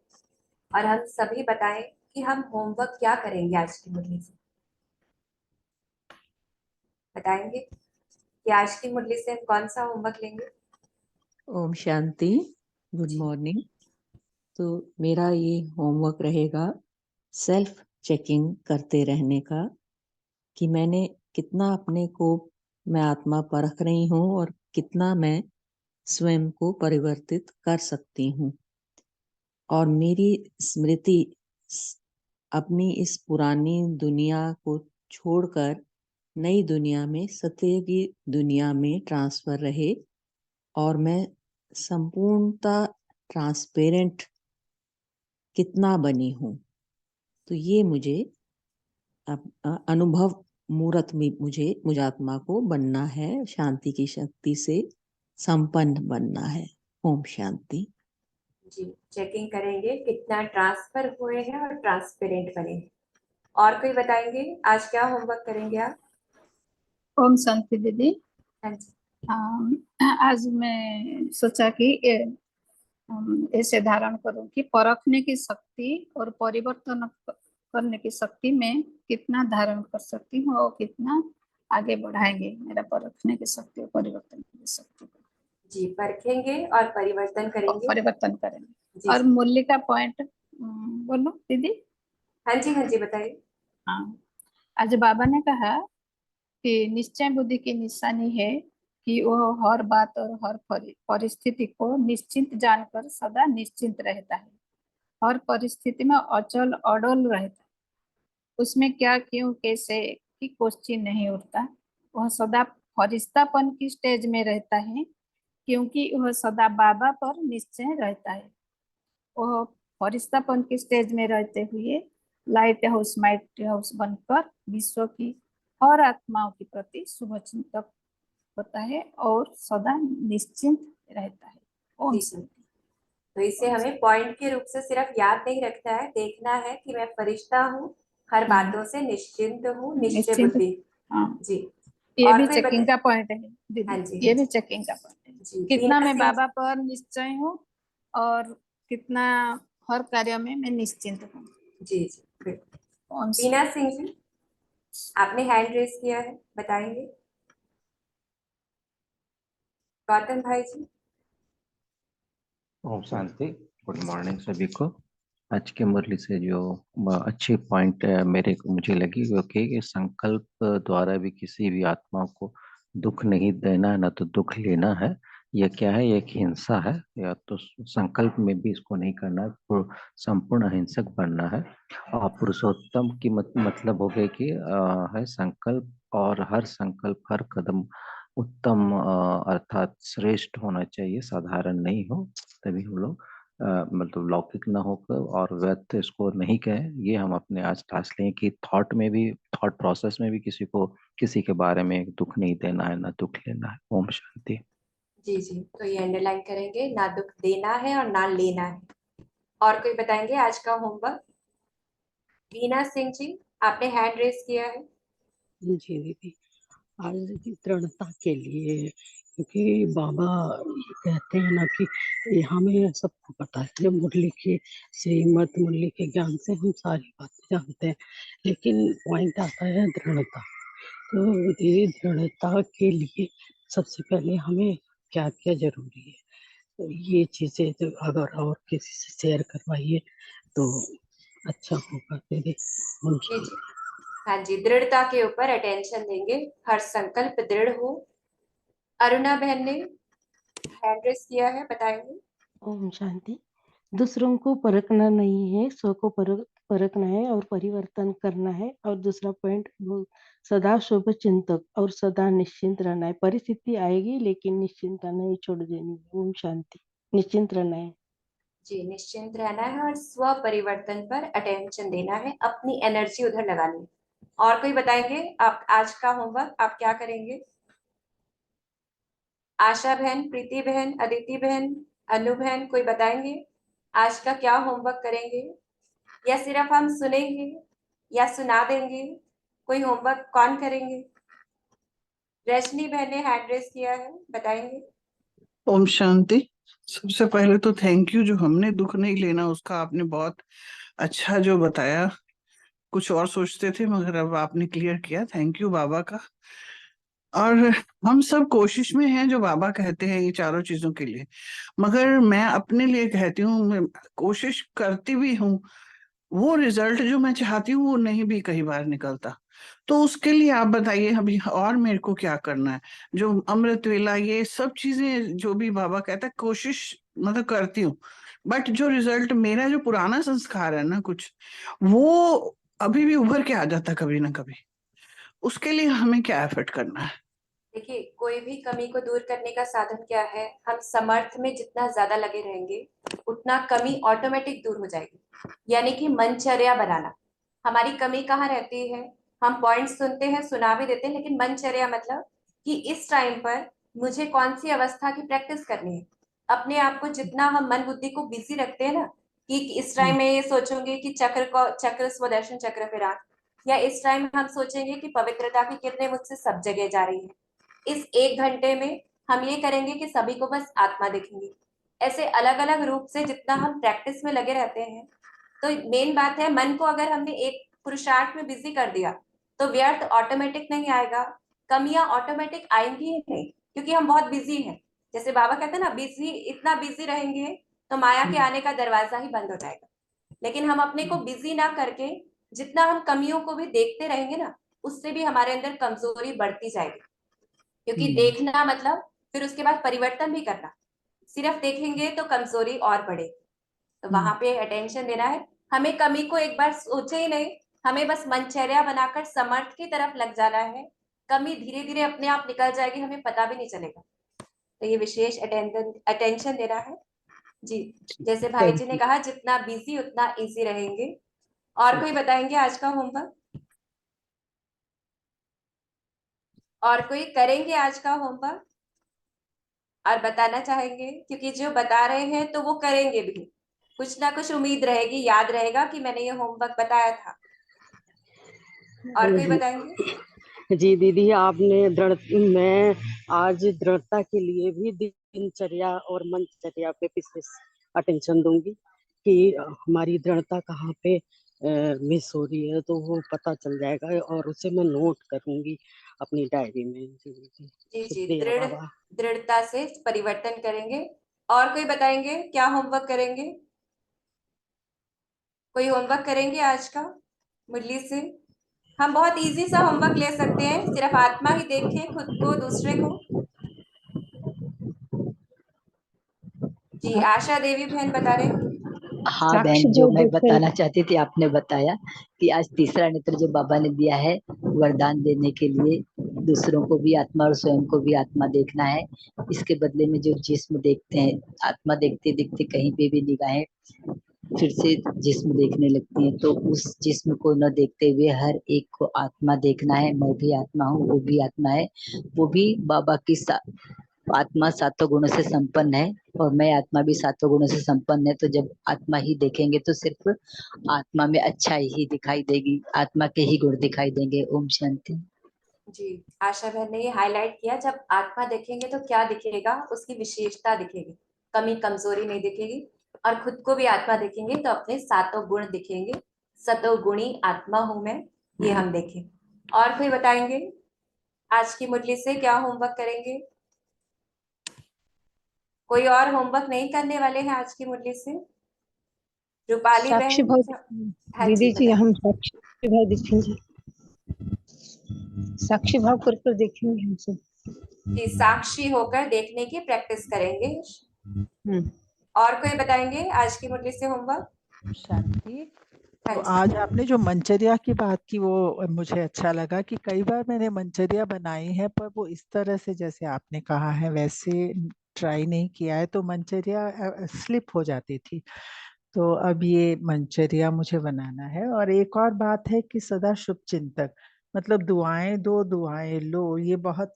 और हम सभी बताएं कि हम होमवर्क क्या करेंगे आज की मुरली से। बताएंगे कि आज की मुरली से हम कौन सा होमवर्क लेंगे। ओम शांति। गुड जी मॉर्निंग। तो मेरा ये होमवर्क रहेगा सेल्फ चेकिंग करते रहने का कि मैंने कितना अपने को मैं आत्मा परख रही हूँ और कितना मैं स्वयं को परिवर्तित कर सकती हूँ। और मेरी स्मृति अपनी इस पुरानी दुनिया को छोड़कर नई दुनिया में सत्य की दुनिया में ट्रांसफर रहे और मैं संपूर्णता ट्रांसपेरेंट कितना बनी हूँ। तो ये मुझे अनुभव मूर्त में मुझे आत्मा को बनना है, शांति की शक्ति से संपन्न बनना है। ओम शांति। जी चेकिंग करेंगे कितना ट्रांसफर हुए हैं और ट्रांसपेरेंट बने हैं। और कोई बताएंगे आज क्या होमवर्क करेंगे आप। ओम शांति दीदी। हाँ जी आज मैं सोचा कि ऐसे धारण करूं कि परखने की शक्ति और परिवर्तन करने की शक्ति में कितना धारण कर सकती हूँ और कितना आगे बढ़ाएंगे मेरा परखने की शक्ति और परिवर्तन की शक्ति को। जी परखेंगे और परिवर्तन करेंगे। परिवर्तन करेंगे। जी और जी मूल्य का पॉइंट बोलो दीदी। हाँ जी बताइए। हाँ, आज बाबा ने कहा कि निश्चय बुद्धि की निशानी है कि वह हर बात और हर परिस्थिति को निश्चिंत जानकर सदा निश्चिंत रहता है। हर परिस्थिति में अचल अडोल रहता है। उसमें क्या क्यों कैसे की क्वेश्चन नहीं उठता। वह सदा फरिश्तापन की स्टेज में रहता है क्योंकि वह सदा बाबा पर निश्चय रहता है। वह फरिश्तापन की स्टेज में रहते हुए लाइट हाउस माइट हाउस बनकर विश्व की हर आत्माओं के प्रति शुभ चिंतक होता है और सदा निश्चिंत रहता है। ओम जी जी शांति। तो इसे ओम हमें पॉइंट के रूप से सिर्फ याद नहीं रखना है, देखना है कि मैं फरिश्ता हूँ, हर बातों से निश्चिंत हूँ, निश्चय निश्चिंत। बुद्धि। हाँ, जी ये और भी कोई चेकिंग बता। का पॉइंट है हाँ दीदी। जी ये भी चेकिंग का पॉइंट है। जी कितना बीना मैं सिंह। बाबा पर निश्चय हूँ और कितना हर कार्य में मैं निश्चिंत हूँ। जी जी बिल्कुल। कौन सा। बीना सिंह जी आपने हैंड रेस किया है, बताएंगे। गौतम भाई जी। ओम शांति। गुड मॉर्निंग सभी को। आज की मुरली से जो अच्छी पॉइंट मेरे को मुझे लगी वो कि संकल्प द्वारा भी किसी भी आत्मा को दुख नहीं देना है, ना तो दुख लेना है। यह क्या है, यह एक हिंसा है। या तो संकल्प में भी इसको नहीं करना है, संपूर्ण अहिंसक बनना है। और पुरुषोत्तम की मतलब हो गया कि है संकल्प, और हर संकल्प हर कदम उत्तम अर्थात श्रेष्ठ होना चाहिए, साधारण नहीं हो। तभी हम लोग मतलब लौकिक न होकर और व्यर्थ इसको नहीं कहें। ये हम अपने आज क्लास लें कि थॉट में भी, थॉट प्रोसेस में भी किसी को किसी के बारे में दुख नहीं देना है, ना दुख लेना है। ओम शांति। जी जी तो ये अंडरलाइन करेंगे, ना दुख देना है और ना लेना है। और कोई बताएंगे आज का होमवर्क। बीना सिंह जी आपने हैंड रेस किया है। जी दीदी। आज की दृढ़ता के लिए, क्योंकि बाबा कहते हैं ना कि ये हमें सबको पता है, जब मुरली के श्रीमत मुरली के ज्ञान से हम सारी बातें जानते हैं, लेकिन पॉइंट आता है दृढ़ता। तो दीदी दृढ़ता के लिए सबसे पहले हमें क्या क्या जरूरी है, तो ये चीजें तो अगर और किसी से शेयर करवाइए तो अच्छा होगा दीदी। जी जी हाँ जी दृढ़ता के ऊपर अटेंशन देंगे, हर संकल्प दृढ़ हो। अरुणा बहन ने हैंड रेस किया है, बताएंगे। ओम शांति। दूसरों को परखना नहीं है, स्व को परखना है और परिवर्तन करना है। और दूसरा पॉइंट, वो सदा शुभ चिंतक और सदा निश्चिंत रहना है। परिस्थिति आएगी लेकिन निश्चिंतता नहीं छोड़ देनी है। ओम शांति। निश्चिंत रहना है। जी, निश्चिंत रहना है और स्व परिवर्तन पर अटेंशन देना है, अपनी एनर्जी उधर लगानी है। और कोई बताएंगे आप आज का होमवर्क आप क्या करेंगे? आशा बहन, प्रीति बहन, अदिति बहन, अनु बहन, कोई बताएंगे आज का क्या होमवर्क करेंगे? या सिर्फ हम सुनेंगे या सुना देंगे? कोई होमवर्क कौन करेंगे? रजनी बहन ने हैंड रेस किया है, बताएंगे। ओम शांति। सबसे पहले तो थैंक यू, जो हमने दुख नहीं लेना उसका आपने बहुत अच्छा जो बताया। कुछ और सोचते थे मगर अब आपने क्लियर किया, थैंक यू बाबा का। और हम सब कोशिश में हैं जो बाबा कहते हैं ये चारों चीजों के लिए, मगर मैं अपने लिए कहती हूँ, मैं कोशिश करती भी हूँ, वो रिजल्ट जो मैं चाहती हूँ वो नहीं भी कई बार निकलता। तो उसके लिए आप बताइए अभी और मेरे को क्या करना है? जो अमृत वेला ये सब चीजें जो भी बाबा कहता है, कोशिश मतलब करती हूँ, बट जो रिजल्ट मेरा जो पुराना संस्कार है ना कुछ, वो अभी भी उभर के आ जाता कभी ना कभी। उसके लिए हमें क्या एफर्ट करना है? देखिए, कोई भी कमी को दूर करने का साधन क्या है? हम समर्थ में जितना ज्यादा लगे रहेंगे उतना कमी ऑटोमेटिक दूर हो जाएगी। यानी कि मनचर्या बनाना। हमारी कमी कहाँ रहती है? हम पॉइंट सुनते हैं, सुना भी देते हैं, लेकिन मनचर्या मतलब कि इस टाइम पर मुझे कौन सी अवस्था की प्रैक्टिस करनी है। अपने आप को जितना हम मन बुद्धि को बिजी रखते हैं ना, कि इस टाइम में ये सोचोगे कि चक्र स्वदर्शन चक्र पे रात, या इस टाइम हम सोचेंगे कि पवित्रता की किरणें मुझसे सब जगह जा रही है। इस 1 घंटे में हम ये करेंगे कि सभी को बस आत्मा देखेंगे। ऐसे अलग अलग रूप से जितना हम प्रैक्टिस में लगे रहते हैं, तो मेन बात है, मन को अगर हमने एक पुरुषार्थ में बिजी कर दिया तो व्यर्थ ऑटोमेटिक नहीं आएगा, कमियां ऑटोमेटिक आएंगी ही नहीं, क्योंकि हम बहुत बिजी हैं। जैसे बाबा कहते हैं ना, बिजी इतना बिजी रहेंगे तो माया के आने का दरवाजा ही बंद हो जाएगा। लेकिन हम अपने को बिजी ना करके जितना हम कमियों को भी देखते रहेंगे ना, उससे भी हमारे अंदर कमजोरी बढ़ती जाएगी। क्योंकि देखना मतलब फिर उसके बाद परिवर्तन भी करना। सिर्फ देखेंगे तो कमजोरी और बढ़ेगी। तो वहां पे अटेंशन देना है। हमें कमी को एक बार सोचे ही नहीं, हमें बस मनचर्या बनाकर समर्थ की तरफ लग जाना है। कमी धीरे धीरे अपने आप निकल जाएगी, हमें पता भी नहीं चलेगा। तो ये विशेष अटेंशन देना है जी। जैसे भाई जी ने कहा, जितना बिजी उतना इजी रहेंगे। और कोई बताएंगे आज का होमवर्क? और कोई करेंगे आज का होमवर्क और बताना चाहेंगे? क्योंकि जो बता रहे हैं तो वो करेंगे भी, कुछ ना कुछ उम्मीद रहेगी, याद रहेगा कि मैंने ये होमवर्क बताया था। और कोई बताएंगे? जी दीदी, आपने मैं आज दृढ़ता के लिए भी दिनचर्या और मनचर्या पे विशेष अटेंशन दूंगी कि हमारी दृढ़ता कहाँ पे मिस हो रही है, तो वो पता चल जाएगा और उसे मैं नोट करूंगी अपनी डायरी में। जी शुक्रिया बाबा। दृढ़ता से परिवर्तन करेंगे। और कोई बताएंगे क्या होमवर्क करेंगे? कोई होमवर्क करेंगे आज का मुरली से? हम बहुत इजी सा होमवर्क ले सकते हैं, सिर्फ आत्मा ही देखें, खुद को, दूसरे को। जी, आशा देवी बहन बता रहे हैं। हाँ बहन, जो मैं बताना चाहती थी आपने बताया कि आज तीसरा नेत्र जो बाबा ने दिया है वरदान देने के लिए, दूसरों को भी आत्मा और स्वयं को भी आत्मा देखना है। इसके बदले में जो जिस्म देखते हैं, आत्मा देखते देखते कहीं पे भी निगाहें फिर से जिस्म देखने लगती हैं, तो उस जिस्म को न देखते हुए हर एक को आत्मा देखना है। मैं भी आत्मा हूँ, वो भी आत्मा है, वो भी बाबा की आत्मा सातों गुणों से संपन्न है और मैं आत्मा भी सातों गुणों से संपन्न है। तो जब आत्मा ही देखेंगे तो सिर्फ आत्मा में अच्छाई ही दिखाई देगी, आत्मा के ही गुण दिखाई देंगे। ओम शांति। जी, आशा बहन ने ये हाईलाइट किया, जब आत्मा देखेंगे तो क्या दिखेगा, उसकी विशेषता दिखेगी, कमी कमजोरी नहीं दिखेगी। और खुद को भी आत्मा देखेंगे तो अपने सातों गुण दिखेंगे। सतो गुणी आत्मा हूं मैं, ये हम देखें। और कोई बताएंगे आज की मुरली से क्या होमवर्क करेंगे? कोई और होमवर्क नहीं करने वाले हैं आज की मुरली से? रूपाली साक्षी बहन? भाव हाँ दीदी जी, बताइए। हम साक्षी भाव देखेंगे, साक्षी भाव कर देखेंगे हमसे। जी, साक्षी होकर देखने की प्रैक्टिस करेंगे। और कोई बताएंगे आज की मुरली से होमवर्क? शांति। हाँ तो जी। आज आपने जो मंचर्या की बात की वो मुझे अच्छा लगा कि कई बार मैंने मंचर्या बनाई है पर वो इस तरह से जैसे आपने कहा है वैसे ट्राई नहीं किया है, तो मंचर्या स्लिप हो जाती थी। तो अब ये मंचर्या मुझे बनाना है। और एक और बात है कि सदा शुभ चिंतक, मतलब दुआएं दो दुआएं लो, ये बहुत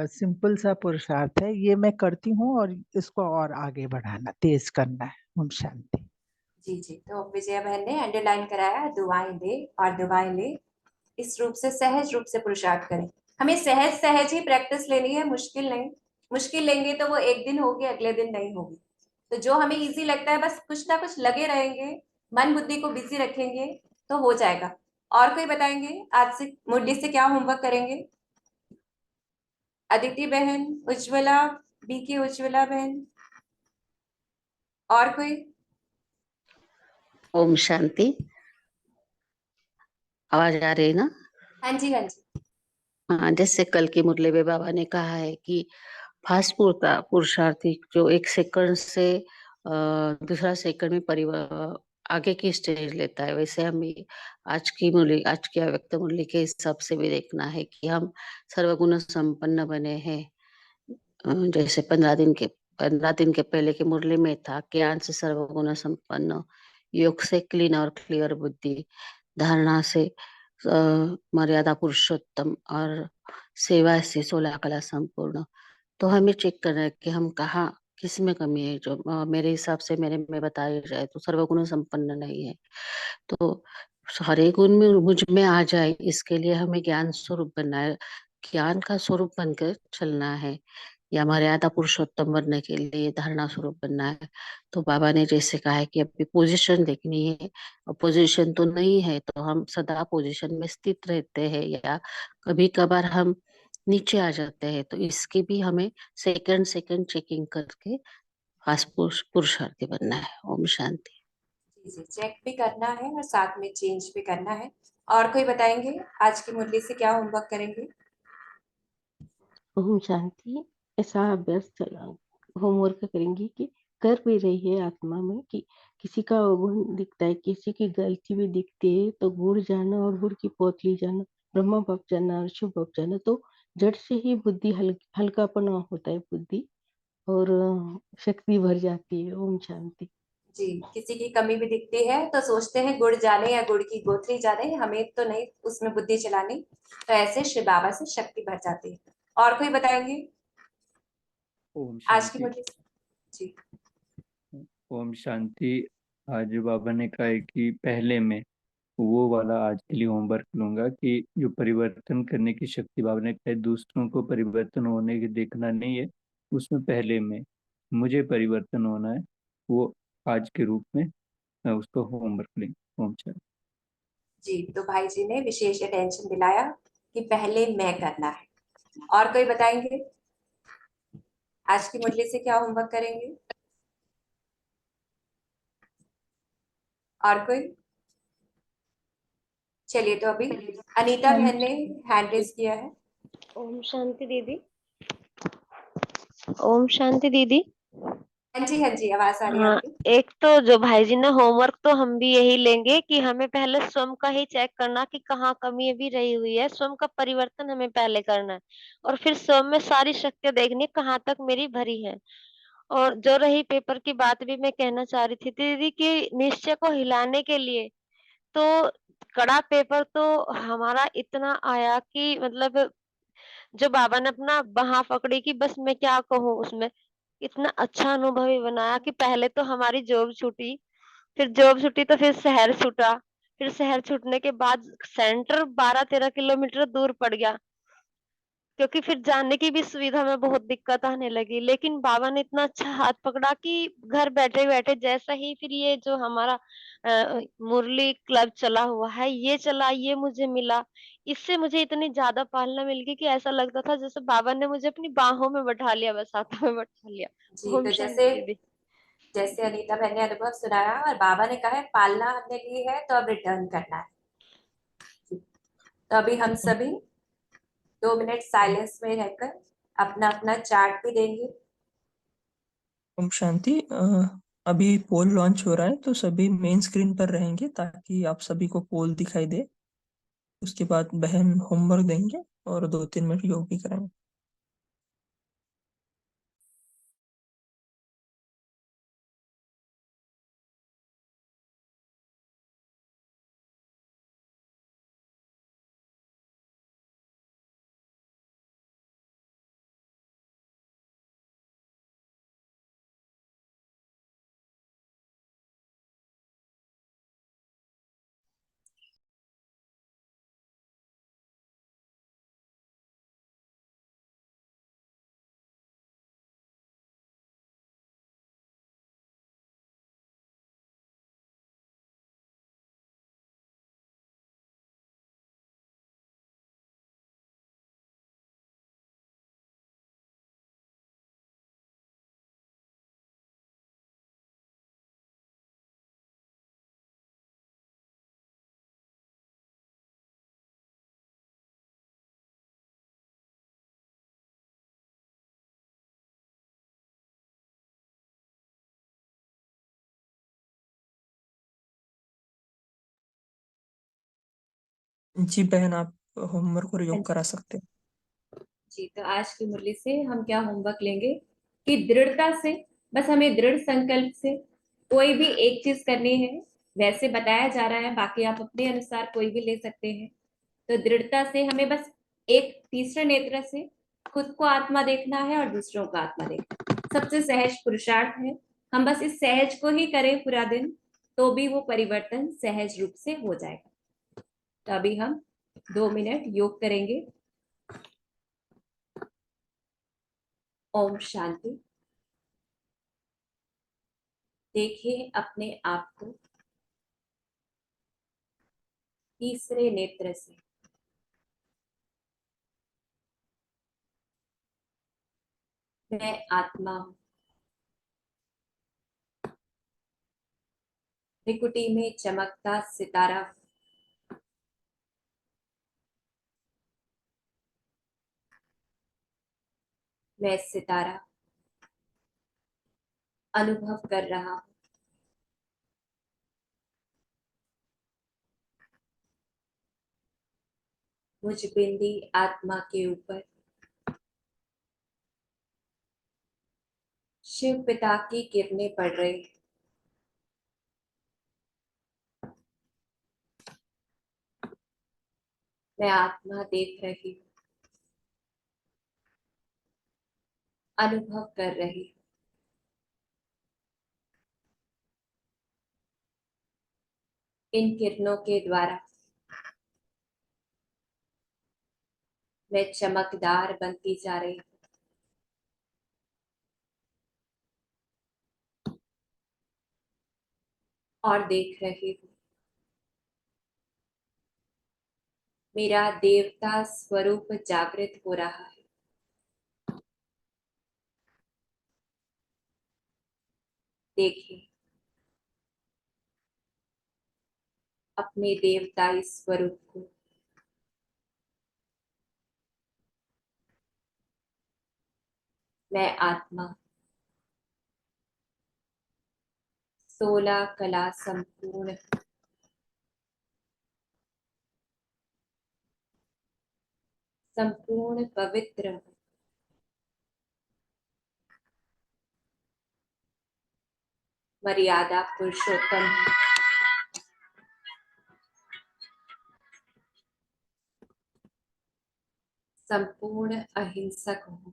सिंपल सा पुरुषार्थ है, ये मैं करती हूँ और इसको और आगे बढ़ाना, तेज करना है। ओम शांति। जी जी, तो विजया बहन ने अंडरलाइन कराया, दुआएं दे और दुआएं ले, इस रूप से सहज रूप से पुरुषार्थ करें। हमें सहज सहज ही प्रैक्टिस लेनी है, मुश्किल नहीं। मुश्किल लेंगे तो वो एक दिन होगी, अगले दिन नहीं होगी। तो जो हमें इजी लगता है बस कुछ ना कुछ लगे रहेंगे, मन बुद्धि को बिजी रखेंगे तो हो जाएगा। और कोई बताएंगे आज से मुरली से क्या होमवर्क करेंगे? अदिति बहन, उज्ज्वला, बीके उज्ज्वला बहन, और कोई? ओम शांति। आवाज आ रही है ना? हाँ जी हाँ जी। हाँ, जैसे कल की मुरली में बाबा ने कहा है कि फास्ट पुरुषार्थी जो एक सेकंड से दूसरा सेकंड में आगे की स्टेज लेता है, वैसे हमें आज की अव्यक्त मुरली के हिसाब से भी देखना है कि हम सर्वगुण संपन्न बने हैं। जैसे 15 दिन के पहले की मुरली में था, ज्ञान से सर्वगुण संपन्न, योग से क्लीन और क्लियर बुद्धि, धारणा से मर्यादा पुरुषोत्तम और सेवा से 16 कला संपूर्ण। तो हमें चेक करना है कि हम कहाँ किस में कमी है। जो मेरे हिसाब से मेरे में बताया जाए तो सर्वगुण संपन्न नहीं है। तो हरे गुण में मुझ में आ जाए, इसके लिए हमें ज्ञान स्वरूप बनना है, ज्ञान का स्वरूप बनकर चलना है, या मर्यादा पुरुषोत्तम बनने के लिए धारणा स्वरूप बनना है। तो बाबा ने जैसे कहा है कि अभी पोजीशन देखनी है, और पोजीशन तो नहीं है तो हम सदा पोजीशन में स्थित रहते हैं या कभी कभार हम नीचे आ जाते हैं, तो इसकी भी हमें सेकंड सेकंड चेकिंग करके फास्ट पुरुषार्थी बनना है। ओम शांति। जी जी, चेक भी करना है और साथ में चेंज भी करना है। और कोई बताएंगे आज की मुरली से क्या होमवर्क करेंगे? ओम शांति। ऐसा अभ्यास चला होमवर्क करेंगे कि कर भी रही है आत्मा में कि किसी का अवगुण दिखता है, किसी की गलती भी दिखती है, तो गुड़ जाना और गुड़ की पोतली जाना, ब्रह्म भाव जाना और शुभ भाव जाना, तो जड़ से ही बुद्धि हल्कापना होता है बुद्धि, और शक्ति भर जाती है। ओम शांति। जी, किसी की कमी भी दिखती है तो सोचते हैं गुड़ जाने या गुड़ की गोथली जाने, हमें तो नहीं उसमें बुद्धि चलानी, तो ऐसे शिव बाबा से शक्ति भर जाती है। और कोई बताएंगे ओम आज की शांति। मुरली? जी ओम शांति। आज बाबा ने कहा है कि पहले मैं वो वाला आज के लिए होमवर्क लूंगा कि जो परिवर्तन करने की शक्ति, बाबा ने कहा है दूसरों को परिवर्तन होने के देखना नहीं है, उसमें पहले मैं मुझे परिवर्तन होना है, वो आज के रूप में मैं उसको होमवर्क लेंगे। ओम शांति। जी, तो भाई जी ने विशेष अटेंशन दिलाया कि पहले मैं करना है। और कोई बताएंगे आज की मुरली से क्या होमवर्क करेंगे? और कोई? चलिए, तो अभी अनीता बहन ने हैंड रेज किया है। ओम शांति दीदी। ओम शांति दीदी। हाँ जी हाँ जी, आवाज आ रही है हाँ, आपकी। एक तो जो भाई जी ने होमवर्क, तो हम भी यही लेंगे कि हमें पहले स्वयं का ही चेक करना कि कहाँ कमी भी रही हुई है, स्वयं का परिवर्तन हमें पहले करना है, और फिर स्वयं में सारी शक्तियां देखनी कहाँ तक मेरी भरी है। और जो रही पेपर की बात, भी मैं कहना चाह रही थी दीदी कि निश्चय को हिलाने के लिए तो कड़ा पेपर तो हमारा इतना आया कि मतलब जो बाबा ने अपना बाह पकड़ी कि बस मैं क्या कहूँ उसमें, इतना अच्छा अनुभव ही बनाया कि पहले तो हमारी जॉब छूटी, फिर जॉब छूटी तो फिर शहर छूटा, फिर शहर छूटने के बाद सेंटर 12-13 किलोमीटर दूर पड़ गया, क्योंकि फिर जाने की भी सुविधा में बहुत दिक्कत आने लगी। लेकिन बाबा ने इतना अच्छा हाथ पकड़ा कि घर बैठे बैठे जैसा ही फिर ये जो हमारा मुरली क्लब चला हुआ है, ये चला, ये मुझे मिला, इससे मुझे इतनी ज्यादा पालना मिल गई कि ऐसा लगता था जैसे बाबा ने मुझे अपनी बाहों में बैठा लिया, बस हाथों में बैठा लिया। जी, ओम तो शांति जैसे दीदी। जैसे अनीता बहन ने अनुभव सुनाया और बाबा ने कहा है पालना हमने ली है तो अब रिटर्न करना है। तो अभी हम सभी 2 मिनट साइलेंस में रहकर अपना अपना चार्ट भी देंगे। ओम शांति। अभी पोल लॉन्च हो रहा है तो सभी मेन स्क्रीन पर रहेंगे ताकि आप सभी को पोल दिखाई दे। उसके बाद बहन होमवर्क देंगे और 2-3 मिनट योग भी कराएंगे। जी बहन, आप होमवर्क और योग करा सकते हैं। जी, तो आज की मुरली से हम क्या होमवर्क लेंगे कि दृढ़ता से, बस हमें दृढ़ संकल्प से कोई भी एक चीज करनी है। वैसे बताया जा रहा है, बाकी आप अपने अनुसार कोई भी ले सकते हैं। तो दृढ़ता से हमें बस एक तीसरे नेत्र से खुद को आत्मा देखना है और दूसरों को आत्मा देखना है। सबसे सहज पुरुषार्थ है। हम बस इस सहज को ही करें पूरा दिन, तो भी वो परिवर्तन सहज रूप से हो जाएगा। तो अभी हम 2 मिनट योग करेंगे। ओम शांति। देखिए अपने आप को तीसरे नेत्र से। मैं आत्मा हूं। त्रिकुटी में चमकता सितारा। मैं सितारा अनुभव कर रहा हूं। मुझ बिंदी आत्मा के ऊपर शिव पिता की किरणें पड़ रही। मैं आत्मा देख रही हूं, अनुभव कर रही हूं। इन किरणों के द्वारा मैं चमकदार बनती जा रही हूं। और देख रही हूं मेरा देवता स्वरूप जागृत हो रहा है। देखिए अपने देवताई स्वरूप को। मैं आत्मा 16 कला संपूर्ण संपूर्ण पवित्र हूं। मर्यादा पुरुषोत्तम हूं। संपूर्ण अहिंसक हूं।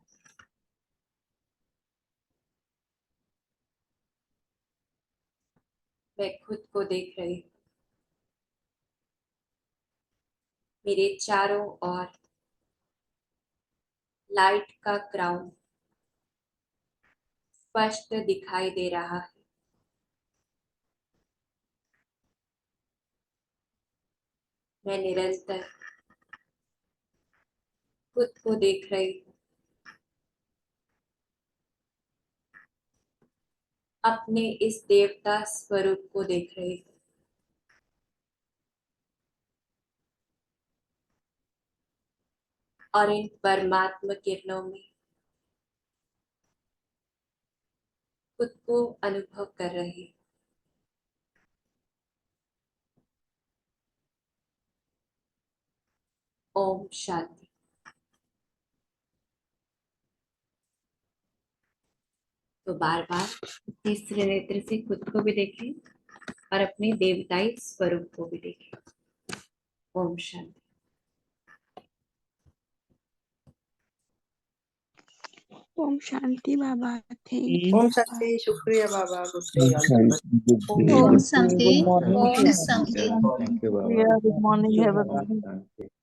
मैं खुद को देख रही हूं। मेरे चारों ओर लाइट का क्राउन स्पष्ट दिखाई दे रहा है। मैं निरंतर खुद को देख रही हूं। अपने इस देवता स्वरूप को देख रही हूं। और इन परमात्मा किरणों में खुद को अनुभव कर रहे हैं। ओम शांति। तो बार बार तीसरे नेत्र से खुद को भी देखें और अपने देवताई स्वरूप को भी देखें। ओम शांति। ओम शांति बाबा, थैंक ओम यू शांति, शुक्रिया बाबा, गुड डे ओम ऑल शांति, गुड डे। ओम शांति, गुड मॉर्निंग ओम शांति। थैंक यू बाबा। शुक्रिया, गुड मॉर्निंग, हैव अ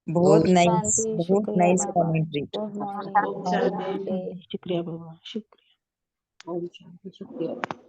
बहुत ओम नाइस, शांति, बहुत शुक्रिया नाइस बाबा, कमेंट्री। गुड ओम morning, have a Shanti. Good day. शुक्रिया बाबा, शुक्रिया। ओम शांति, शुक्रिया।